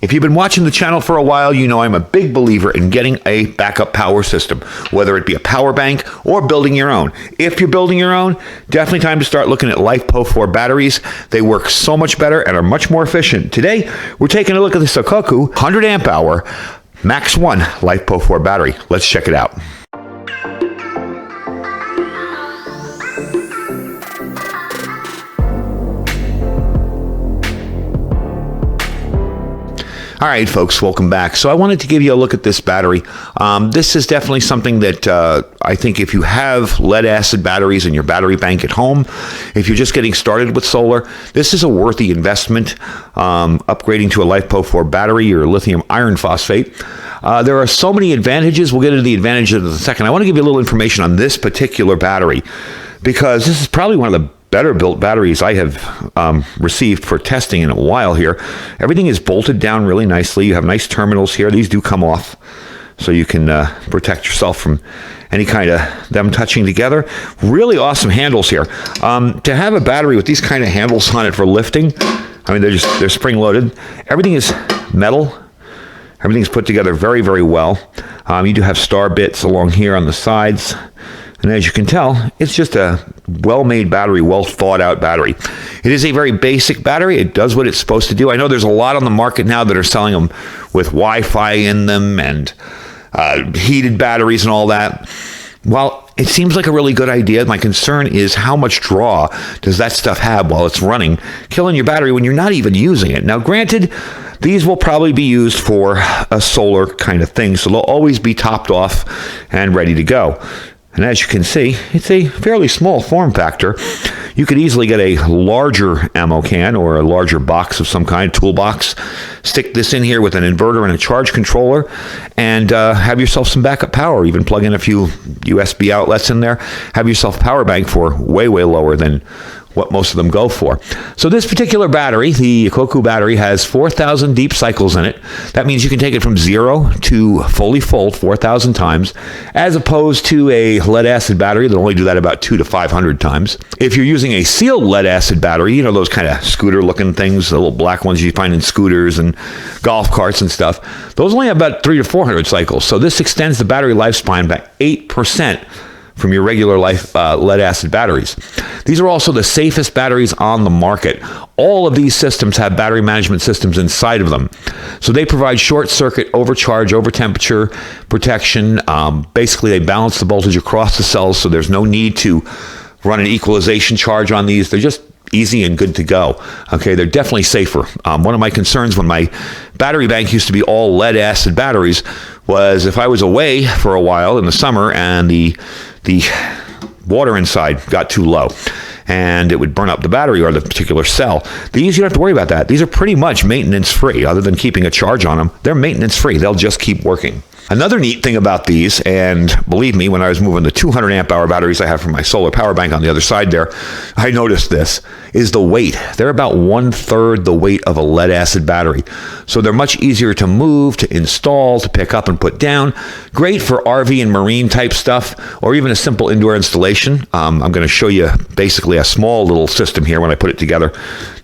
If you've been watching the channel for a while, you know I'm a big believer in getting a backup power system, whether it be a power bank or building your own. If you're building your own, definitely time to start looking at LifePO4 batteries. They work so much better and are much more efficient. Today, we're taking a look at this Acoucou 100 amp hour MaxOne LifePO4 battery. Let's check it out. All right, folks, welcome back. So I wanted to give you a look at this battery. This is definitely something that I think if you have lead-acid batteries in your battery bank at home, if you're just getting started with solar, this is a worthy investment. Upgrading to a LifePO4 battery or lithium iron phosphate. There are so many advantages. We'll get into the advantages in a second. I want to give you a little information on this particular battery because this is probably one of the better built batteries I have received for testing in a while here. Everything is bolted down really nicely. You have nice terminals here. These do come off so you can protect yourself from any kind of them touching together. Really awesome handles here. To have a battery with these kind of handles on it for lifting, I mean, they're spring loaded. Everything is metal. Everything's put together very, very well. You do have star bits along here on the sides. And as you can tell, it's just a well-made battery, well-thought-out battery. It is a very basic battery. It does what it's supposed to do. I know there's a lot on the market now that are selling them with Wi-Fi in them and heated batteries and all that. Well, it seems like a really good idea. My concern is how much draw does that stuff have while it's running, killing your battery when you're not even using it. Now, granted, these will probably be used for a solar kind of thing, so they'll always be topped off and ready to go. And as you can see, it's a fairly small form factor. You could easily get a larger ammo can or a larger box of some kind, toolbox, stick this in here with an inverter and a charge controller, and have yourself some backup power. Even plug in a few USB outlets in there. Have yourself a power bank for way, way lower than what most of them go for. So this particular battery, the Acoucou battery, has 4,000 deep cycles in it. That means you can take it from 0 to fully full 4,000 times, as opposed to a lead-acid battery that only do that about 200 to 500 times. If you're using a sealed lead-acid battery, you know, those kind of scooter-looking things, the little black ones you find in scooters and golf carts and stuff, those only have about 300 to 400 cycles. So this extends the battery lifespan by 8% from your regular lead-acid batteries. These are also the safest batteries on the market. All of these systems have battery management systems inside of them. So they provide short circuit, overcharge, over-temperature protection. Basically, they balance the voltage across the cells, so there's no need to run an equalization charge on these. They're just easy and good to go. Okay, they're definitely safer. One of my concerns when my battery bank used to be all lead-acid batteries was if I was away for a while in the summer and the water inside got too low and it would burn up the battery or the particular cell. These, you don't have to worry about that. These are pretty much maintenance free. Other than keeping a charge on them, they're maintenance free. They'll just keep working. Another neat thing about these, and believe me, when I was moving the 200 amp hour batteries I have from my solar power bank on the other side there, I noticed this, is the weight. They're about 1/3 the weight of a lead acid battery. So they're much easier to move, to install, to pick up and put down. Great for RV and marine type stuff, or even a simple indoor installation. I'm going to show you basically a small little system here when I put it together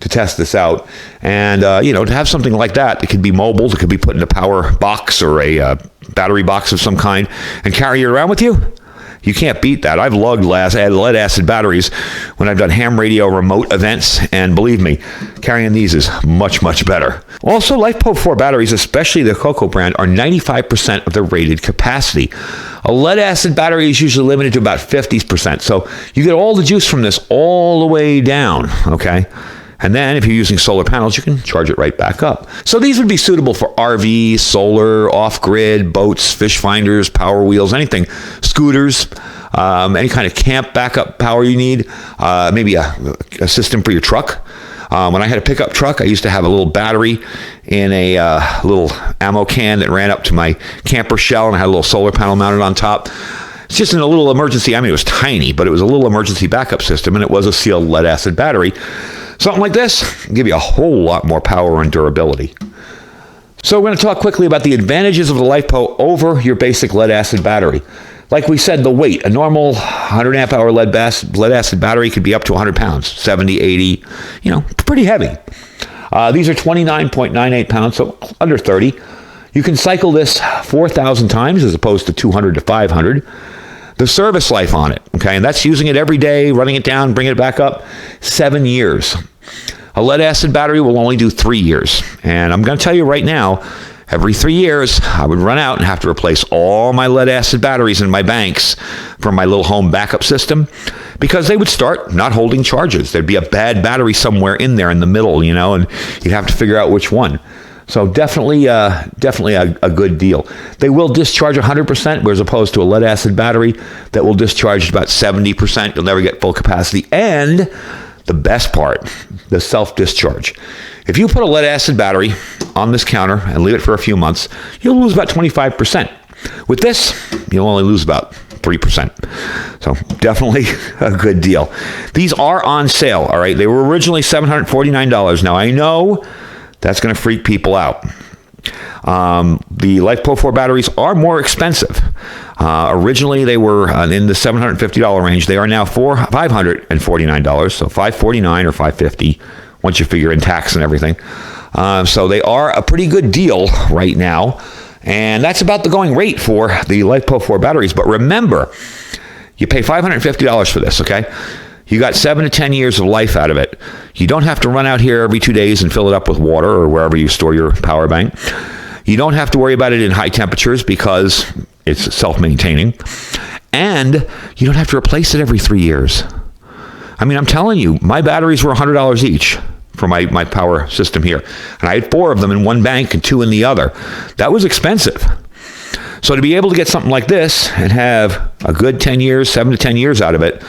to test this out. And, you know, to have something like that, it could be mobile, it could be put in a power box or a battery box of some kind and carry it around with you. You can't beat that. I've lugged lead acid batteries when I've done ham radio remote events, and believe me, carrying these is much, much better. Also, LifePO4 batteries, especially the Acoucou brand, are 95% of their rated capacity. A lead acid battery is usually limited to about 50%, so you get all the juice from this all the way down, okay? And then if you're using solar panels, you can charge it right back up. So these would be suitable for RV, solar, off-grid, boats, fish finders, power wheels, anything, scooters, any kind of camp backup power you need, maybe a system for your truck. When I had a pickup truck, I used to have a little battery in a little ammo can that ran up to my camper shell, and I had a little solar panel mounted on top. It's just in a little emergency, I mean, it was tiny, but it was a little emergency backup system, and it was a sealed lead-acid battery. Something like this can give you a whole lot more power and durability. So we're going to talk quickly about the advantages of the LifePO over your basic lead-acid battery. Like we said, the weight. A normal 100 amp hour lead-acid battery could be up to 100 pounds, 70, 80, you know, pretty heavy. These are 29.98 pounds, so under 30. You can cycle this 4,000 times as opposed to 200 to 500. The service life on it, okay, and that's using it every day, running it down, bringing it back up, 7 years. A lead acid battery will only do 3 years. And I'm going to tell you right now, every 3 years, I would run out and have to replace all my lead acid batteries in my banks from my little home backup system because they would start not holding charges. There'd be a bad battery somewhere in there in the middle, you know, and you'd have to figure out which one. So definitely a good deal. They will discharge 100%, whereas opposed to a lead acid battery that will discharge about 70%. You'll never get full capacity. And the best part, the self-discharge. If you put a lead acid battery on this counter and leave it for a few months, you'll lose about 25%. With this, you'll only lose about 3%. So definitely a good deal. These are on sale, all right? They were originally $749. Now, I know that's going to freak people out. The LifePO4 batteries are more expensive. Originally, they were in the $750 range. They are now $549, so $549 or $550 once you figure in tax and everything. So they are a pretty good deal right now, and that's about the going rate for the LifePO4 batteries. But remember, you pay $550 for this, okay? You got 7 to 10 years of life out of it. You don't have to run out here every 2 days and fill it up with water or wherever you store your power bank. You don't have to worry about it in high temperatures because it's self-maintaining. And you don't have to replace it every 3 years. I mean, I'm telling you, my batteries were $100 each for my power system here. And I had 4 of them in one bank and 2 in the other. That was expensive. So to be able to get something like this and have a good 10 years, 7 to 10 years out of it,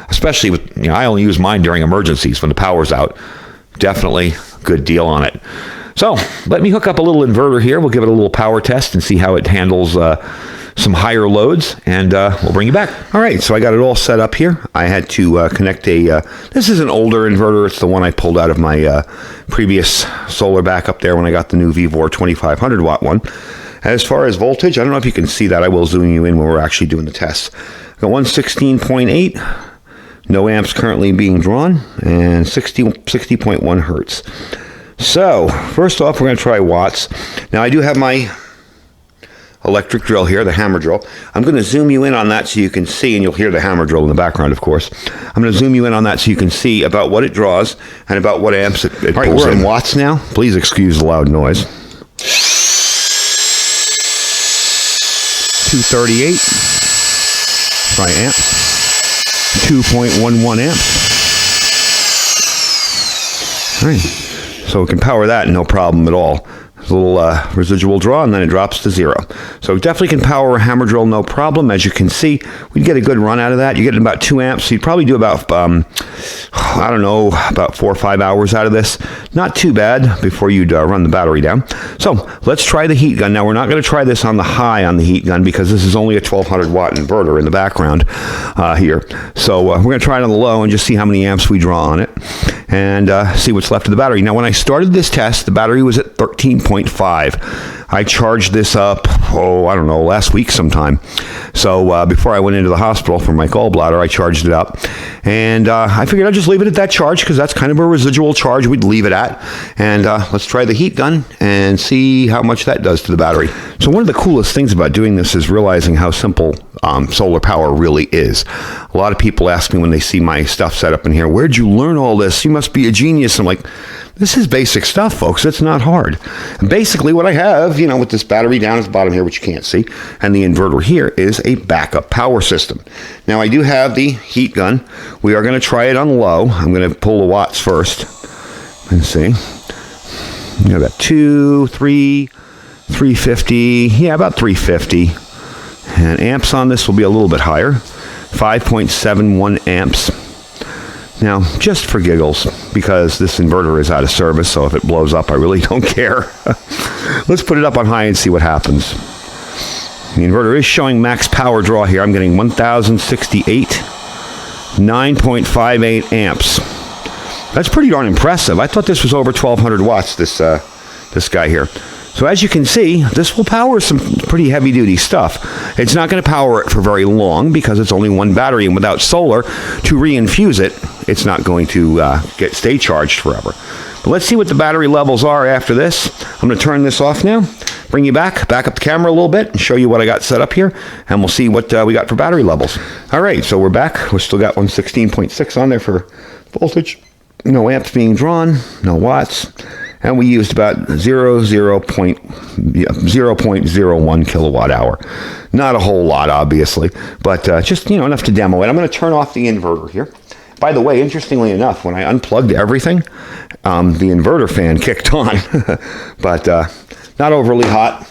especially with, you know, I only use mine during emergencies when the power's out. Definitely good deal on it. So let me hook up a little inverter here. We'll give it a little power test and see how it handles some higher loads, and we'll bring you back. All right, so I got it all set up here. I had to connect this is an older inverter. It's the one I pulled out of my previous solar backup there when I got the new VVOR 2500 watt one. As far as voltage, I don't know if you can see that. I will zoom you in when we're actually doing the tests. I got 116.8. No amps currently being drawn, and 60.1 hertz. So, first off, we're going to try watts. Now, I do have my electric drill here, the hammer drill. I'm going to zoom you in on that so you can see, and you'll hear the hammer drill in the background, of course. I'm going to zoom you in on that so you can see about what it draws and about what amps it pulls. All right, we're in watts now. Please excuse the loud noise. 238. Try amps. 2.11 amps. All right, so we can power that no problem at all. There's a little residual draw, and then it drops to 0. So definitely can power a hammer drill no problem. As you can see, we'd get a good run out of that. You get about 2 amps, so you'd probably do about, I don't know, about 4 or 5 hours out of this. Not too bad before you'd run the battery down. So let's try the heat gun. Now, we're not going to try this on the high on the heat gun because this is only a 1200 watt inverter in the background here. So we're going to try it on the low and just see how many amps we draw on it and see what's left of the battery. Now, when I started this test, the battery was at 13.5. I charged this up, I don't know, last week sometime. So before I went into the hospital for my gallbladder, I charged it up. And I figured I'd just leave it at that charge because that's kind of a residual charge we'd leave it at. And let's try the heat gun and see how much that does to the battery. So one of the coolest things about doing this is realizing how simple solar power really is. A lot of people ask me when they see my stuff set up in here, where'd you learn all this? You must be a genius. I'm like, this is basic stuff, folks. It's not hard. And basically what I have, you know, with this battery down at the bottom here, which you can't see, and the inverter here is a backup power system. Now, I do have the heat gun. We are going to try it on low. I'm going to pull the watts first and see. You know, about 2, 3, 350. Yeah, about 350. And amps on this will be a little bit higher. 5.71 amps. Now, just for giggles, because this inverter is out of service, so if it blows up, I really don't care. Let's put it up on high and see what happens. The inverter is showing max power draw here. I'm getting 1068, 9.58 amps. That's pretty darn impressive. I thought this was over 1200 watts, this guy here. So as you can see, this will power some pretty heavy-duty stuff. It's not going to power it for very long because it's only one battery, and without solar to reinfuse it, it's not going to stay charged forever. But let's see what the battery levels are after this. I'm going to turn this off now, bring you back up the camera a little bit, and show you what I got set up here, and we'll see what we got for battery levels. All right, so we're back. We still got 116.6 on there for voltage. No amps being drawn, no watts. And we used about 0.01 kilowatt hour. Not a whole lot, obviously, but just, enough to demo it. I'm going to turn off the inverter here. By the way, interestingly enough, when I unplugged everything, the inverter fan kicked on, but not overly hot.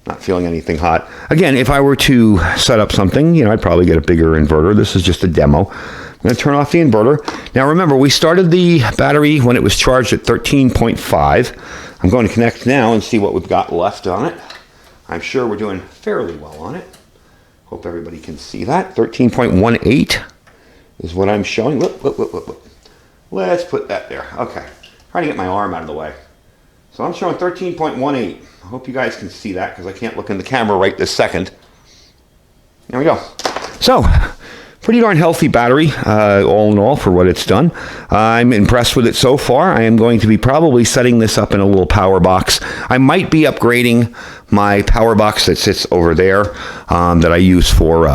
Not feeling anything hot. Again, if I were to set up something, I'd probably get a bigger inverter. This is just a demo. I'm going to turn off the inverter. Now remember, we started the battery when it was charged at 13.5. I'm going to connect now and see what we've got left on it. I'm sure we're doing fairly well on it. Hope everybody can see that. 13.18 is what I'm showing. Whoop. Let's put that there. Okay. Trying to get my arm out of the way. So I'm showing 13.18. I hope you guys can see that because I can't look in the camera right this second. There we go. So, pretty darn healthy battery, all in all, for what it's done. I'm impressed with it so far. I am going to be probably setting this up in a little power box. I might be upgrading my power box that sits over there that I use for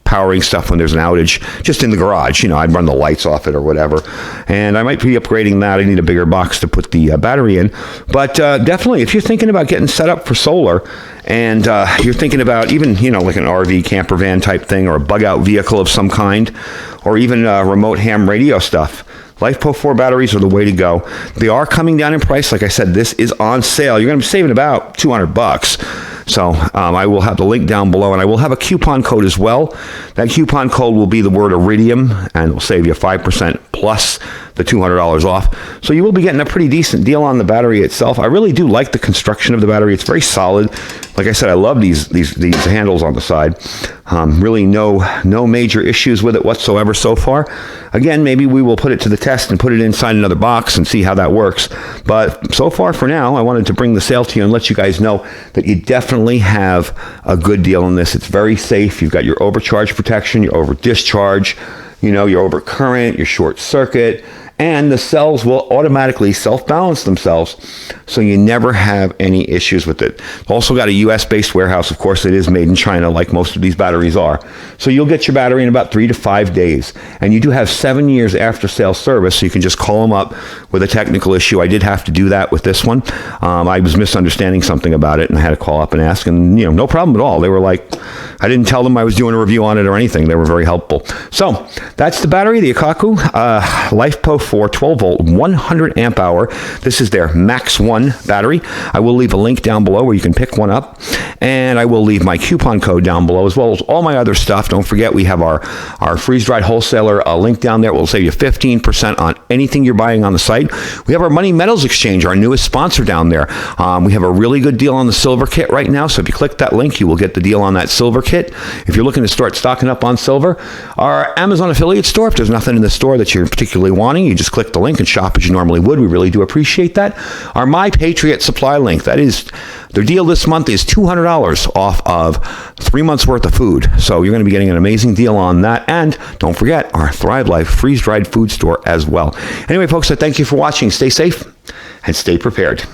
powering stuff when there's an outage, just in the garage. I'd run the lights off it or whatever. And I might be upgrading that. I need a bigger box to put the battery in. But definitely, if you're thinking about getting set up for solar, and you're thinking about even, like an RV camper van type thing, or a bug out vehicle of some kind, or even remote ham radio stuff, LifePO4 batteries are the way to go. They are coming down in price. Like I said, this is on sale. You're going to be saving about $200. So I will have the link down below, and I will have a coupon code as well. That coupon code will be the word Iridium, and it will save you 5% plus the $200 off. So you will be getting a pretty decent deal on the battery itself. I really do like the construction of the battery. It's very solid. Like I said, I love these handles on the side. Really no major issues with it whatsoever so far. Again, maybe we will put it to the test and put it inside another box and see how that works. But so far for now, I wanted to bring the sale to you and let you guys know that you definitely have a good deal on this. It's very safe. You've got your overcharge protection, your over discharge, your over current, your short circuit, and the cells will automatically self-balance themselves, so you never have any issues with it. Also got a US-based warehouse. Of course, it is made in China, like most of these batteries are. So you'll get your battery in about 3 to 5 days. And you do have 7 years after sale service, so you can just call them up with a technical issue. I did have to do that with this one. I was misunderstanding something about it, and I had to call up and ask, and no problem at all. They were like, I didn't tell them I was doing a review on it or anything. They were very helpful. So that's the battery, the Acoucou LifePO4 12 volt, 100 amp hour. This is their MaxOne battery. I will leave a link down below where you can pick one up, and I will leave my coupon code down below, as well as all my other stuff. Don't forget, we have our freeze-dried wholesaler link down there. It will save you 15% on anything you're buying on the site. We have our Money Metals Exchange, our newest sponsor down there. We have a really good deal on the silver kit right now, so if you click that link, you will get the deal on that silver kit. If you're looking to start stocking up on silver, our Amazon affiliate store, if there's nothing in the store that you're particularly wanting, you just click the link and shop as you normally would. We really do appreciate that. Our My Patriot supply link, that is, their deal this month is $200 off of 3 months worth of food. So you're going to be getting an amazing deal on that. And don't forget our Thrive Life freeze-dried food store as well. Anyway, folks, I thank you for watching. Stay safe and stay prepared.